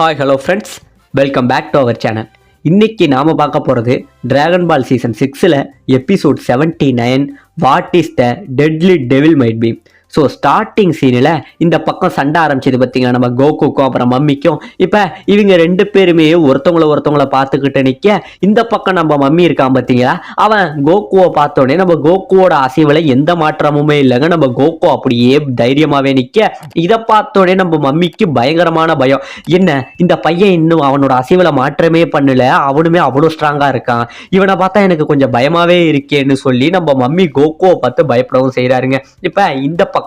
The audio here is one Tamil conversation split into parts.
Hi hello friends, welcome back to our channel. இன்னைக்கு நாம் பார்க்க போகிறது டிராகன் பால் சீசன் 6ல் episode 79 what is the deadly devil might be. So starting சீனில் இந்த பக்கம் சண்டை ஆரம்பிச்சது பார்த்தீங்கன்னா நம்ம கோகுக்கும் அப்புறம் மம்மிக்கும். இப்போ இவங்க ரெண்டு பேருமே ஒருத்தவங்கள பார்த்துக்கிட்டு நிற்க, இந்த பக்கம் நம்ம மம்மி இருக்கான் பார்த்தீங்களா, அவன் கோகுவை பார்த்தோடனே நம்ம கோகுவோட அசைவில் எந்த மாற்றமுமே இல்லைங்க. நம்ம கோகு அப்படியே தைரியமாகவே நிற்க, இதை பார்த்தோடனே நம்ம மம்மிக்கு பயங்கரமான பயம். என்ன இந்த பையன் இன்னும் அவனோட அசைவில் மாற்றமே பண்ணல, அவனுமே அவ்வளோ ஸ்ட்ராங்காக இருக்கான், இவனை பார்த்தா எனக்கு கொஞ்சம் பயமாகவே இருக்கேன்னு சொல்லி நம்ம மம்மி கோகுவை பார்த்து பயப்படவும் செய்கிறாருங்க. இப்போ இந்த பக்கம்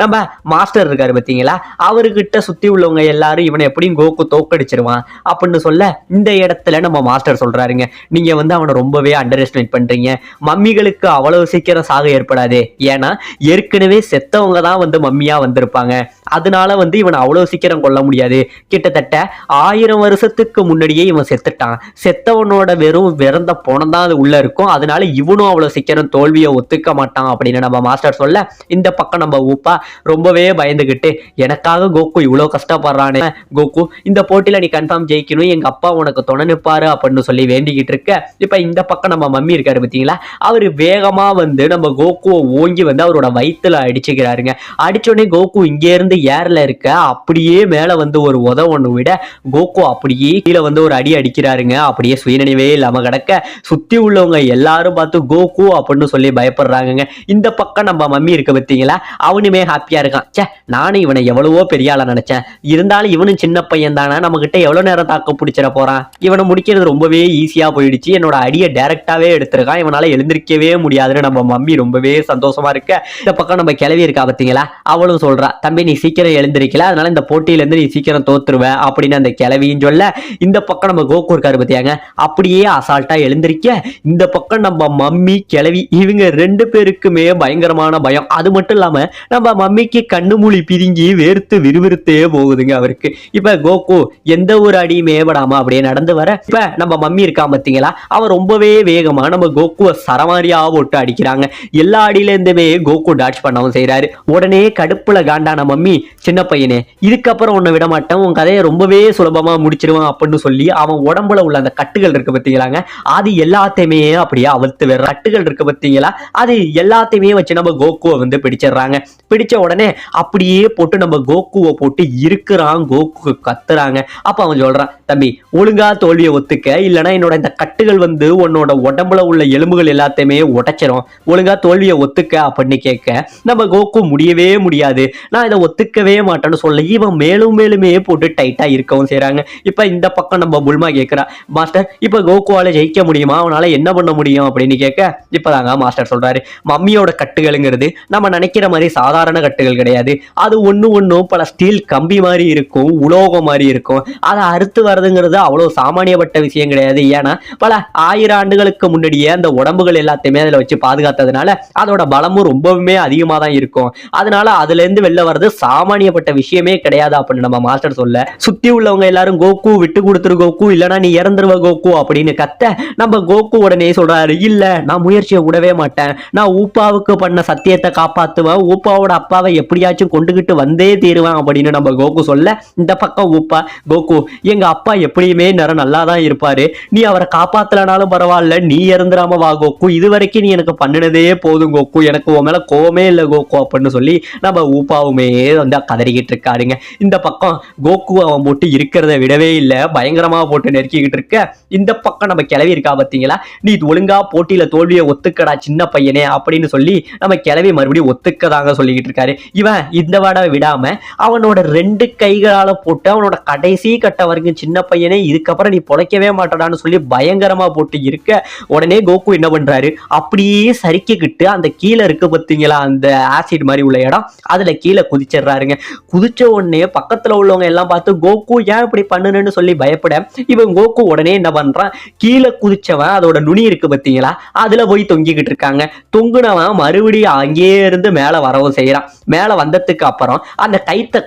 நம்ம மாஸ்டர் இருக்காரு பார்த்தீங்களா, அவர்கிட்ட சுத்தி உள்ளவங்க எல்லாரும் இவனை எப்படியும் கோகு தோக்கடிச்சிருவான் அப்படின்னு சொல்ல, இந்த இடத்துல நம்ம மாஸ்டர் சொல்றாருங்க, நீங்க அவனை ரொம்பவே அண்டர் எஸ்டிமேட் பண்றீங்க. மம்மிகளுக்கு அவ்வளவு சீக்கிரம் சாக ஏற்படாது, ஏன்னா ஏற்கனவே செத்தவங்க தான் மம்மியா வந்திருப்பாங்க, அதனால இவனை அவ்வளவு சீக்கிரம் கொல்ல முடியாது. கிட்டத்தட்ட 1000 வருஷத்துக்கு முன்னாடியே இவன் செத்துட்டான், செத்தவனோட வெறும் விறந்த போனம் தான் அது உள்ள இருக்கும், அதனால இவனும் அவ்வளவு சீக்கிரம் தோல்வியை ஒத்துக்க மாட்டான் அப்படின்னு நம்ம மாஸ்டர் சொல்ல, இந்த பக்கம் நம்ம ஊப்பா ரொம்பவே பயந்துகிட்டு, எனக்காக கோகு இவ்வளவு கஷ்டப்படுறானே, கோகு இந்த போட்டியில நீ கன்ஃபார்ம் ஜெயிக்கணும், எங்க அப்பா உனக்கு துணை நிற்பாரு அப்படின்னு சொல்லி வேண்டிக்கிட்டு இருக்க. இப்ப இந்த பக்கம் நம்ம மம்மி இருக்காரு பார்த்தீங்களா, அவரு வேகமா நம்ம கோகுவை ஓங்கி அவரோட வயிற்றுல அடிச்சுக்கிறாருங்க. அடிச்சோடனே கோகு இங்கே இருந்து ஏர்ல இருக்க அப்படியே மேல ஒரு ஒன்று விட கோகு அப்படியே கீழே ஒரு அடி அடிக்கிறாருங்க. அப்படியே சுயநினைவே இல்லாம கிடக்க சுத்தி உள்ளவங்க எல்லாரும் பார்த்து கோகு அப்படின்னு சொல்லி பயப்படுறாங்க. இந்த பக்கம் நம்ம மம்மி இருக்க பார்த்தீங்களா, அவனுமே ஹாப்பியா இருக்கான். சே, நானும் இவனை எவ்வளவோ பெரிய ஆளா நினைச்சேன், இருந்தாலும் இவனும் சின்ன பையன் தானே, நம்ம கிட்ட எவ்வளவு நேரம் தாக்க பிடிச்சிட போறான், இவனை முடிக்கிறது ரொம்பவே ஈஸியா போயிடுச்சு, என்னோட அடியை டைரக்டாவே எடுத்திருக்கான், இவனால எழுந்திருக்கவே முடியாதுன்னு நம்ம மம்மி ரொம்பவே சந்தோஷமா இருக்க. இந்த பக்கம் நம்ம கிளவி இருக்கா பார்த்தீங்களா, அவளும் சொல்றா, தம்பி நீ சீக்கிரம் எழுந்திருக்கல, அதனால இந்த போட்டியில இருந்து நீ சீக்கிரம் தோத்துருவ அப்படின்னு அந்த கிளவியும் சொல்ல, இந்த பக்கம் நம்ம கோகு இருக்காரு பார்த்தியாங்க, அப்படியே அசால்ட்டா எழுந்திருக்க. இந்த பக்கம் நம்ம மம்மி கிளவி இவங்க ரெண்டு பேருக்குமே பயங்கரமான பயம். அது மட்டும் இல்லாம நம்ம மம்மிக்கு கண்ணு மூலி பிரிங்கி வேர்த்து விறுவிறுத்தே போகுதுங்க அவருக்கு. இப்ப கோகு எந்த ஒரு அடியுமே படாம அப்படியே நடந்து வர, இப்ப நம்ம மம்மி இருக்கா பார்த்தீங்களா, அவன் ரொம்பவே வேகமா நம்ம கோகுவை சரமாரியா போட்டு அடிக்கிறாங்க. எல்லா அடியில இருந்துமே கோகு டாட்ச் பண்ணவும் செய்யறாரு. உடனே கடுப்புல காண்டான மம்மி, சின்ன பையனே இதுக்கப்புறம் உன்னை விட மாட்டேன், உன் கதையை ரொம்பவே சுலபமா முடிச்சிருவான் அப்படின்னு சொல்லி அவன் உடம்புல உள்ள அந்த கட்டுகள் இருக்கு பார்த்தீங்களாங்க, அது எல்லாத்தையுமே அப்படியே அவிழ்த்து வேற கட்டுகள் இருக்கு பார்த்தீங்களா, அது எல்லாத்தையுமே வச்சு நம்ம கோகுவை பிடிச்சிடுறாங்க. பிடிச்ச உடனே அப்படியே போட்டு நம்ம கோகுவை போட்டு இருக்கிறான். கோகு கத்துறாங்க. அப்ப அவன் சொல்றான், தம்பி ஒழுங்கா தோல்வியை ஒத்துக்க, இல்லைன்னா என்னோட இந்த கட்டுகள் உன்னோட உடம்புல உள்ள எலும்புகள் எல்லாத்தையுமே உடைச்சிரும், ஒழுங்கா தோல்வியை ஒத்துக்க அப்படின்னு கேட்க, நம்ம கோகு முடியவே முடியாது, நான் இதை ஒத்துக்கவே மாட்டேன்னு சொல்ல, இவன் மேலுமே போட்டு டைட்டா இருக்கவும் செய்யறாங்க. இப்ப இந்த பக்கம் நம்ம புல்மா கேட்கிறா, மாஸ்டர் இப்ப கோகுவால ஜெயிக்க முடியுமா, அவனால என்ன பண்ண முடியும் அப்படின்னு கேட்க, இப்பதாங்க மாஸ்டர் சொல்றாரு, மம்மியோட கட்டுகளுங்கிறது நம்ம நினைக்கிற மாதிரி சாதாரண கட்டுகள் கிடையாது, அது ஒன்னும் பல ஸ்டீல் கம்பி மாதிரி இருக்கும், உலோகம் மாதிரி இருக்கும், அதை அறுத்து வர்றதுங்கிறது அவ்வளவு சாமானியப்பட்ட விஷயம் கிடையாது. ஏன்னா பல 1000 ஆண்டுகளுக்கு முன்னாடியே அந்த உடம்புகள் எல்லாத்தையுமே அதுல வச்சு பாதுகாத்ததுனால அதோட பலமும் ரொம்பவுமே அதிகமா தான் இருக்கும், அதனால அதுல இருந்து வெளில வர்றது சாமானியப்பட்ட விஷயமே கிடையாது அப்படின்னு நம்ம மாஸ்டர் சொல்ல, சுத்தி உள்ளவங்க எல்லாரும் கோகு விட்டு கொடுத்துரு கோகு, இல்லைன்னா நீ இறந்துருவ கோகு அப்படின்னு கத்த, நம்ம கோகு உடனே சொல்றாரு, இல்ல நான் முயற்சியை விடவே மாட்டேன், நான் ஊப்பாவுக்கு பண்ண சத்தியத்தை காப்பாத்துவேன், ஊப்பாவோட அப்பாவை எப்படியாச்சும் கொண்டுகிட்டு வந்தே தீருவேன் அப்படின்னு நம்ம கோகு சொல்ல, இந்த பக்கம் ஊப்பா, கோகு எங்க அப்பா எப்படியுமே நேரம் நல்லா தான் இருப்பாரு, நீ அவரை காப்பாத்தலனாலும் பரவாயில்ல, நீ இறந்துடாம வா கோகு, இது வரைக்கும் நீ எனக்கு பண்ணினதே போதும் கோகு, எனக்கு உன் மேல கோவமே இல்லை கோகு அப்படின்னு சொல்லி நம்ம ஊப்பாவுமே கதறிக்கிட்டு இருக்காருங்க. இந்த பக்கம் கோகு அவன் போட்டு இருக்கிறத விடவே இல்லை, பயங்கரமா போட்டு நெருக்கிக்கிட்டு இருக்க. இந்த பக்கம் நம்ம கிளவி இருக்கா பார்த்தீங்களா, நீ ஒழுங்கா போட்டியில தோல்வியை ஒத்துக்கடா சின்ன பையனே அப்படின்னு சொல்லி நம்ம கிளவி மறுபடியும் ஒத்துக்கதாங்க சொல்லிக்கிட்டு இருக்காரு. இவன் இந்த வாட விடாம அவனோட 2 கைகளால போட்டு அவனோட கடைசி கட்ட வரைக்கும், சின்ன பையனே இதுக்கப்புறம் நீ பொழைக்கவே மாட்டடான்னு சொல்லி பயங்கரமா போட்டு இருக்க. உடனே கோகு என்ன பண்றாரு, அப்படியே சறுக்கிக்கிட்டு அந்த கீழே இருக்கு பார்த்தீங்களா அந்த ஆசிட் மாதிரி உள்ள இடம், அதுல கீழே குதிச்சிடுறாருங்க. குதிச்ச உடனே பக்கத்துல உள்ளவங்க எல்லாம் பார்த்து கோகு ஏன் இப்படி பண்ணுன்னு சொல்லி பயப்பட, இவன் கோகு உடனே என்ன பண்றான், கீழே குதிச்சவன் அதோட நுனி இருக்கு பார்த்தீங்களா அதுல போய் தொங்கிக்கிட்டு இருக்காங்க. தொங்குனவன் மறுபடியும் அங்கேயே இருந்து மேல வரவும் செய்யறான். மேல வந்ததுக்கு அப்புறம் அந்த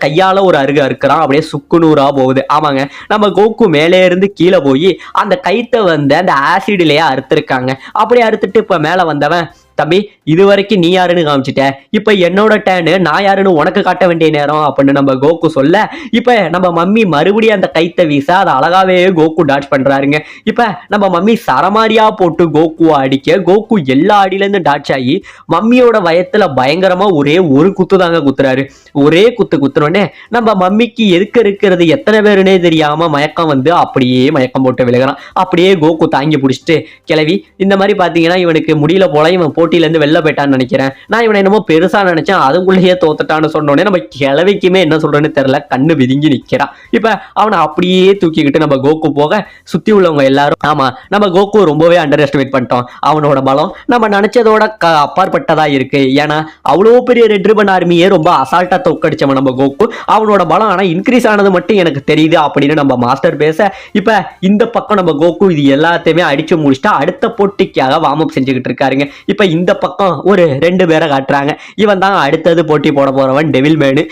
கையால ஒரு அருகா இருக்கிறான், அப்படியே சுக்குநூறா போகுது. ஆமாங்க, நம்ம கோகு மேலே இருந்து கீழே போய் அந்த கைத்தை அந்த ஆசிட்லயே அறுத்திருக்காங்க. அப்படியே அறுத்துட்டு இப்ப மேல வந்தவன் தம்பி இது வரைக்கும் நீ யாருன்னு காமிச்சிட்ட, இப்ப என்னோட டேர்னு நான் யாருன்னு உனக்கு காட்ட வேண்டிய நேரம் அப்படின்னு நம்ம கோகு சொல்ல, இப்ப நம்ம மம்மி மறுபடியும் அந்த கைத்த வீச அதை அழகாவே கோகு டாட்ச் பண்றாருங்க. இப்ப நம்ம மம்மி சரமாரியா போட்டு கோகுவை அடிக்க கோகு எல்லா அடியில இருந்து டாட்ச் ஆகி மம்மியோட வயத்துல பயங்கரமா ஒரே ஒரு குத்து தாங்க குத்துறாரு. ஒரே குத்து குத்துனோடனே நம்ம மம்மிக்கு எதுக்கு இருக்கிறது எத்தனை பேருன்னே தெரியாம மயக்கம் வந்து அப்படியே மயக்கம் போட்டு விழுகிறான். அப்படியே கோகு தாங்கி பிடிச்சிட்டு, கிளவி இந்த மாதிரி பாத்தீங்கன்னா இவனுக்கு முடியல போல, இவன் போட்டியில இருந்து வெளில போயிட்டான்னு நினைக்கிறேன், நான் இவனை என்னமோ பெருசா நினைச்சேன் அதுக்குள்ளேயே தோத்துட்டான்னு சொன்னோடனே நம்ம கிளவிக்குமே என்ன சொல்றேன்னு தெரியல, கண்ணு விதுங்கி நிக்கிறான். இப்ப அவனை அப்படியே தூக்கிக்கிட்டு நம்ம கோகு போக சுத்தி உள்ளவங்க எல்லாரும் ஆமா நம்ம கோகு ரொம்பவே அண்டர் எஸ்டிமேட் பண்ணிட்டோம், அவனோட பலம் நம்ம நினைச்சதோட அப்பாற்பட்டதா இருக்கு. ஏன்னா அவ்வளவு பெரிய ரெட் ரிபன் ஆர்மியே ரொம்ப அசால்ட்டா தோக்கடிச்சவன் நம்ம கோகு, அவனோட பலம் ஆனா இன்க்ரீஸ் ஆனது மட்டும் எனக்கு தெரியுது அப்படின்னு நம்ம மாஸ்டர் பேச, இப்ப இந்த பக்கம் நம்ம கோகு இது எல்லாத்தையுமே அடிச்சு முடிச்சுட்டா அடுத்த போட்டிக்காக வார்ம் அப் செஞ்சுக்கிட்டு இருக்காருங்க. இப்ப இந்த பக்கம் ஒரு 2 பேரை காட்டுறாங்க, இவன் தான் அடுத்தது போட்டி போட போறவன் டெவில் மேனு,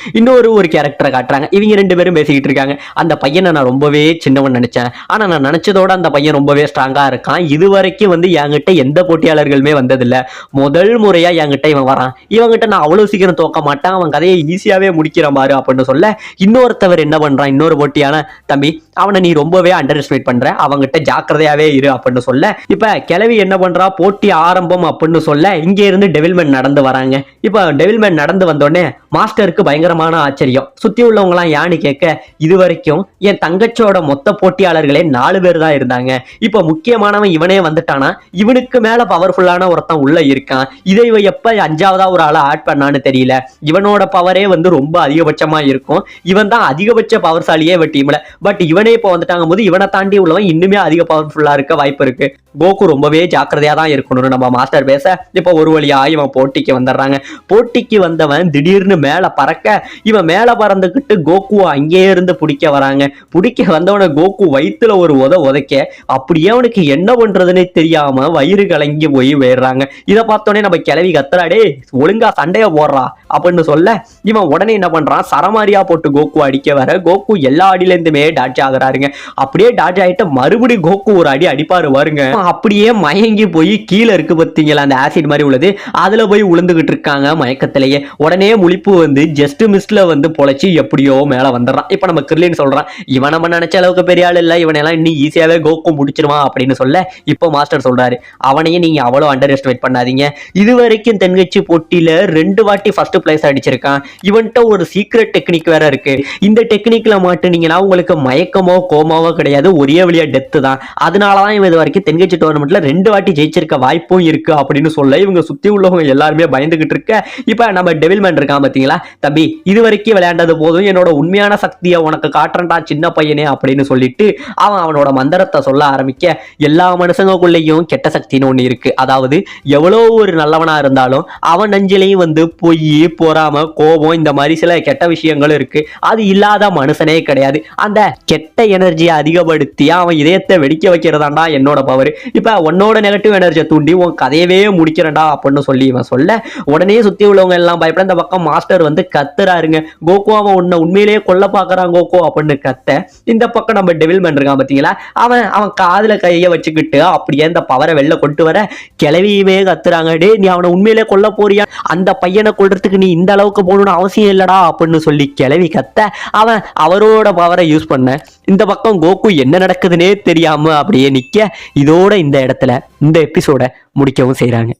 ஒரு கேரக்டரை காட்டுறாங்க. இவங்க 2 பேரும் பேசிக்கிட்டு இருக்காங்க. அந்த பையனை நான் ரொம்பவே சின்னவன் நினைச்சேன், ஆனா நான் நினைச்சதோட அந்த பையன் ரொம்பவே ஸ்ட்ராங்கா இருக்கான், இது வரைக்கும் வந்து என்கிட்ட எந்த போட்டியாளர்களுமே வந்ததில்ல, முதல் முறையா என்கிட்ட இவன் வரான், இவங்கிட்ட நான் அவ்வளவு சீக்கிரம் தோக்க மாட்டான், அவன் கதையை ஈஸியாவே முடிக்கிற மாதிரி அப்படின்னு சொல்ல, இன்னொருத்தவர் என்ன பண்றான், இன்னொரு போட்டியான தம்பி அவனை நீ ரொம்பவே அண்டர் எஸ்டிமேட் பண்ற, அவங்கிட்ட ஜாக்கிரதையாவே இரு அப்படின்னு சொல்ல, இப்ப கிளவி என்ன பண்றா, போட்டி ஆரம்பம் அப்படின்னு சொல்ல இங்க இருந்து டெவில்மேன் நடந்து வராங்க. இப்ப டெவில்மேன் நடந்து வந்தோடனே மாஸ்டருக்கு பயங்கரமான ஆச்சரியம். சுத்தி உள்ளவங்க எல்லாம் யான்னு கேட்க, இது வரைக்கும் என் தங்கச்சியோட மொத்த போட்டியாளர்களே 4 பேர் தான் இருந்தாங்க, இப்ப முக்கியமானவன் இவனே வந்துட்டானா, இவனுக்கு மேல பவர்ஃபுல்லான ஒருத்தன் உள்ள இருக்கான், இதை இவ எப்ப 5ஆவதா ஒரு ஆளை ஆட் பண்ணான்னு தெரியல, இவனோட பவரே வந்து ரொம்ப அதிகபட்சமா இருக்கும், இவன் தான் அதிகபட்ச பவர்சாலியே இவ டீம்ல, பட் இவனே இப்ப வந்துட்டாங்க போது இவனை தாண்டி உள்ளவன் இன்னுமே அதிக பவர்ஃபுல்லா இருக்க வாய்ப்பு இருக்கு, கோகு ரொம்பவே ஜாக்கிரதையா தான் இருக்கணும்னு நம்ம மாஸ்டர் பேச, இப்ப ஒரு வழியா இவன் போட்டிக்கு வந்துடுறாங்க. போட்டிக்கு வந்தவன் திடீர்னு மேல பறக்க, இவன் மேல பறந்துகிட்டு கோகுவை அங்கேயே இருந்து பிடிக்க வராங்க. பிடிக்க வந்தவன கோகு வயிற்றுல ஒரு உதைக்க அப்படியே அவனுக்கு என்ன பண்றதுன்னே தெரியாம வயிறு கலங்கி போய் போயிடுறாங்க. இதை பார்த்தோன்னே நம்ம கிளவி கத்துறாடே ஒழுங்கா சண்டைய போடுறா அப்படின்னு சொல்ல, இவன் உடனே என்ன பண்றான், சரமாரியா போட்டு கோகு அடிக்க வர கோகு எல்லா அடியில இருந்துமே டாட்ச் ஆகுறாருங்க. அப்படியே டாட்ச் ஆயிட்டு மறுபடியும் கோகு ஒரு அடி அடிப்பாரு வருங்க, அப்படியே மயங்கி போய் கீழே இருக்கு பார்த்தீங்களா அந்த ஆசிட் மாதிரி உள்ளது, அதுல போய் உளுந்துகிட்டு இருக்காங்க மயக்கத்திலேயே. உடனே முழிப்பு வந்து ஜஸ்ட் மிஸ்ல வந்து பொழைச்சி எப்படியோ மேல வந்துடுறான். இப்ப நம்ம கிர்லின் சொல்றான், இவன் நம்ம நினைச்ச அளவுக்கு பெரிய ஆள் இல்ல, இவனெல்லாம் இன்னும் ஈஸியாவே கோகு முடிச்சிருவான் அப்படின்னு சொல்ல, இப்போ மாஸ்டர் சொல்றாரு, அவனையும் நீங்க அவ்வளவு அண்டர் எஸ்டிமேட் பண்ணாதீங்க, இது வரைக்கும் தென்கட்சி போட்டியில 2 வாட்டி ஃபர்ஸ்ட் பிளேஸ் அடிச்சிருக்கான், இவன்ட்ட ஒரு சீக்ரெட் டெக்னிக் வேற இருக்கு, இந்த டெக்னிக்ல மாட்டுனீங்கன்னா உங்களுக்கு மயக்கமோ கோமாவோ கிடையாது, ஒரே வழியா டெத்து தான், அதனாலதான் இவன் இது வரைக்கும் தென்கட்சி டோர்னமெண்ட்ல 2 வாட்டி ஜெயிச்சிருக்க வாய்ப்பும் இருக்கு அப்படின்னு சொல்ல, இவங்க சுத்தி உள்ளவங்க எல்லாருமே பயந்துகிட்டு இருக்க, இப்ப நம்ம டெவில்மேன் இருக்கான் பாத்தீங்களா, தம்பி இது வரைக்கும் விளையாண்டது போதும், என்னோட உண்மையான சக்தியை உனக்கு காட்டுறா சின்ன பையனே அப்படின்னு சொல்லிட்டு அவனோட மந்திரத்தை சொல்ல ஆரம்பிக்க, எல்லா மனுஷங்களுக்குள்ளேயும் கெட்ட சக்தின்னு ஒண்ணு இருக்கு, அதாவது எவ்வளவு ஒரு நல்லவனா இருந்தாலும் அவன் நெஞ்சிலையும் வந்து பொய் பொறாம கோபம் இந்த மாதிரி சில கெட்ட விஷயங்கள் இருக்கு, அது இல்லாத மனுஷனே கிடையாது, அந்த கெட்ட எனர்ஜியை அதிகப்படுத்தி அவன் இதயத்தை வெடிக்க வைக்கிறதாண்டா என்னோட பவர், இப்ப உன்னோட நெகட்டிவ் எனர்ஜியை தூண்டி உன் கதையவே முடிக்கிறேன்டா அப்படின்னு சொல்லி இவன் சொல்ல, உடனே சுத்தி உள்ளவங்க எல்லாம் பயப்பட, இந்த பக்கம் மாஸ்டர் வந்து கத்துறாருங்க, கோகு அவன் உன்னை உண்மையிலேயே கொல்ல பாக்குறான் கோகு அப்படின்னு கத்த, இந்த பக்கம் நம்ம டெவில்மேன் இருக்கான் பாத்தீங்களா, அவன் காதுல கைய வச்சுக்கிட்டு அப்படியே அந்த பவரை வெளில கொண்டு வர, கிளவியுமே கத்துறாங்க, டே நீ அவனை உண்மையிலே கொல்ல போறியா, அந்த பையனை கொல்றதுக்கு நீ இந்த அளவுக்கு போகணும்னு அவசியம் இல்லடா அப்படின்னு சொல்லி கிளவி கத்த, அவன் அவரோட பவரை யூஸ் பண்ண, இந்த பக்கம் கோகு என்ன நடக்குதுன்னே தெரியாம அப்படியே நிக்க, இதோட இந்த இடத்துல இந்த எபிசோட முடிக்கவும் செய்றாங்க.